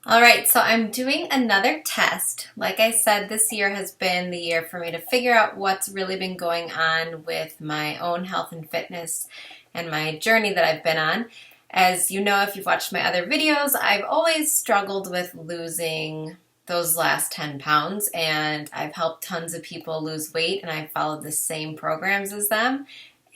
All right, so I'm doing another test. Like I said, this year has been the year for me to figure out what's really been going on with my own health and fitness and my journey that I've been on. As you know, if you've watched my other videos, I've always struggled with losing those last 10 pounds, and I've helped tons of people lose weight, and I've followed the same programs as them,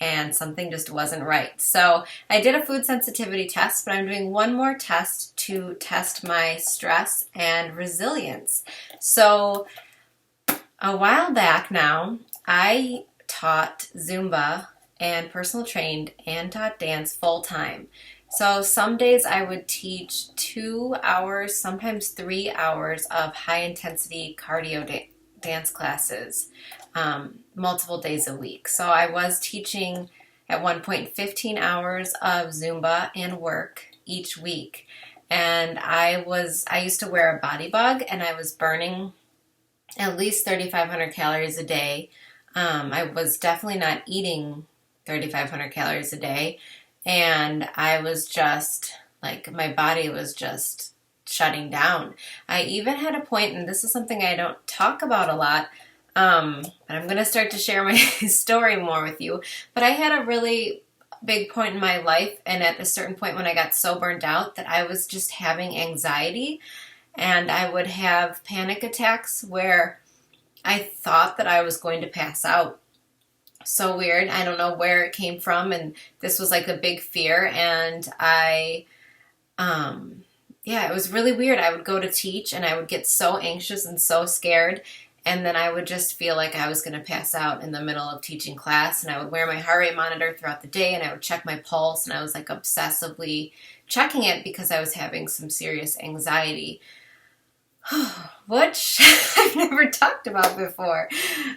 and something just wasn't right. So I did a food sensitivity test, but I'm doing one more test to test my stress and resilience. So a while back now, I taught Zumba and personal trained and taught dance full time. So some days I would teach 2 hours, sometimes 3 hours of high intensity cardio dance classes, multiple days a week. So I was teaching at one point 15 hours of Zumba and work each week. And I used to wear a body bug, and I was burning at least 3,500 calories a day. I was definitely not eating 3,500 calories a day. And I was just like, my body was just shutting down. I even had a point, and this is something I don't talk about a lot, but I'm going to start to share my story more with you. But I had a really big point in my life, and at a certain point when I got so burned out that I was just having anxiety, and I would have panic attacks where I thought that I was going to pass out. So weird. I don't know where it came from, and this was like a big fear, and yeah, it was really weird. I would go to teach and I would get so anxious and so scared, and then I would just feel like I was going to pass out in the middle of teaching class, and I would wear my heart rate monitor throughout the day, and I would check my pulse, and I was like obsessively checking it because I was having some serious anxiety. Which I've never talked about before.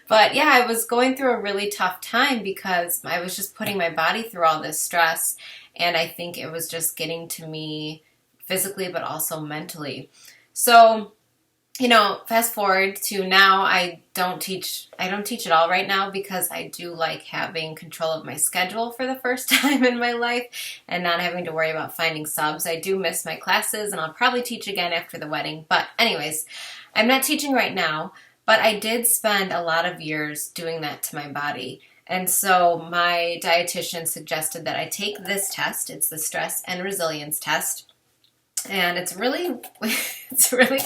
But yeah, I was going through a really tough time because I was just putting my body through all this stress, and I think it was just getting to me physically but also mentally. So, fast forward to now, I don't teach at all right now because I do like having control of my schedule for the first time in my life and not having to worry about finding subs. I do miss my classes, and I'll probably teach again after the wedding. But anyways, I'm not teaching right now, but I did spend a lot of years doing that to my body. And so my dietitian suggested that I take this test. It's the stress and resilience test. And it's really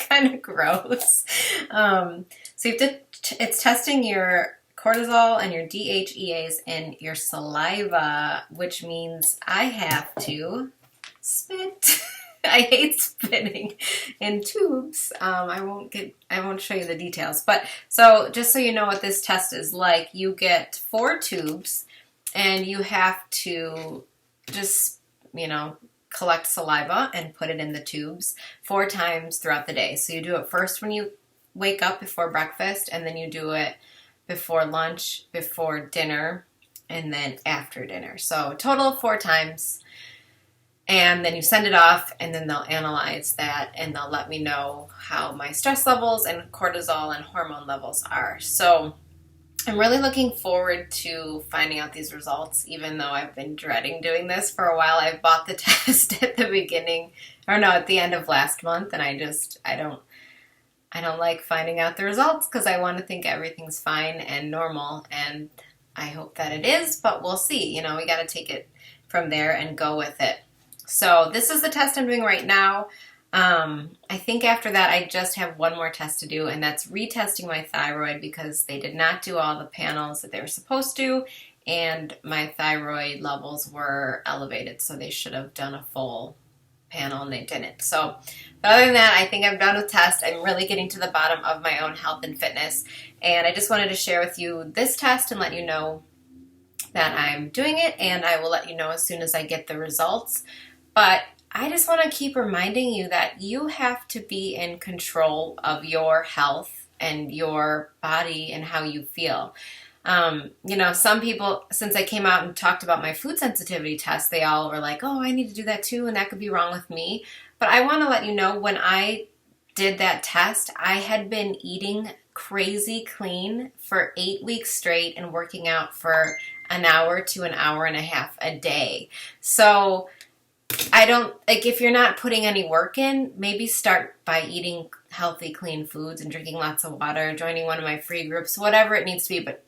kind of gross. So it's testing your cortisol and your DHEAs in your saliva, which means I have to spit. I hate spitting in tubes. I won't show you the details, but so just so you know what this test is like, you get 4 tubes, and you have to just, collect saliva and put it in the tubes 4 times throughout the day. So you do it first when you wake up before breakfast, and then you do it before lunch, before dinner, and then after dinner. So a total of 4 times. And then you send it off, and then they'll analyze that, and they'll let me know how my stress levels and cortisol and hormone levels are. So I'm really looking forward to finding out these results, even though I've been dreading doing this for a while. I bought the test at the end of last month, and I don't like finding out the results because I want to think everything's fine and normal, and I hope that it is, but we'll see. We got to take it from there and go with it. So this is the test I'm doing right now. I think after that I just have one more test to do, and that's retesting my thyroid because they did not do all the panels that they were supposed to, and my thyroid levels were elevated, so they should have done a full panel and they didn't. So, but other than that, I think I'm done with tests. I'm really getting to the bottom of my own health and fitness, and I just wanted to share with you this test and let you know that I'm doing it, and I will let you know as soon as I get the results. But I just want to keep reminding you that you have to be in control of your health and your body and how you feel. Some people, since I came out and talked about my food sensitivity test, they all were like, oh, I need to do that too, and that could be wrong with me. But I want to let you know, when I did that test, I had been eating crazy clean for 8 weeks straight and working out for an hour to an hour and a half a day. So I don't, like, if you're not putting any work in, maybe start by eating healthy, clean foods and drinking lots of water, joining one of my free groups, whatever it needs to be. But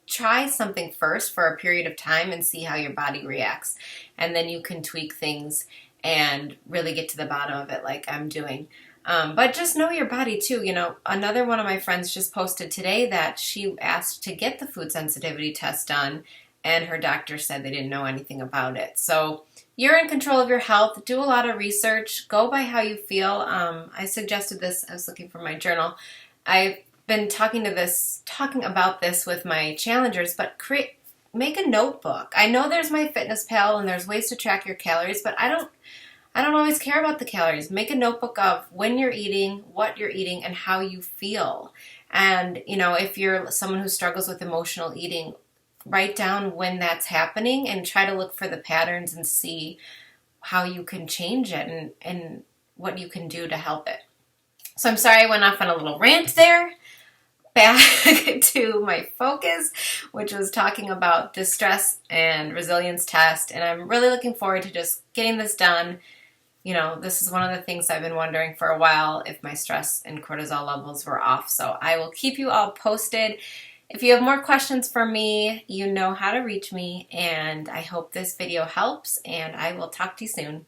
try something first for a period of time and see how your body reacts. And then you can tweak things and really get to the bottom of it like I'm doing. But just know your body too. Another one of my friends just posted today that she asked to get the food sensitivity test done, and her doctor said they didn't know anything about it. So you're in control of your health. Do a lot of research. Go by how you feel. I suggested this. I was looking for my journal. I've been talking about this with my challengers, but make a notebook. I know there's MyFitnessPal and there's ways to track your calories, but I don't always care about the calories. Make a notebook of when you're eating, what you're eating, and how you feel. And, if you're someone who struggles with emotional eating, write down when that's happening and try to look for the patterns and see how you can change it and what you can do to help it. So I'm sorry I went off on a little rant there. Back to my focus, which was talking about the stress and resilience test. And I'm really looking forward to just getting this done. This is one of the things I've been wondering for a while, if my stress and cortisol levels were off. So I will keep you all posted. If you have more questions for me, you know how to reach me. And I hope this video helps, and I will talk to you soon.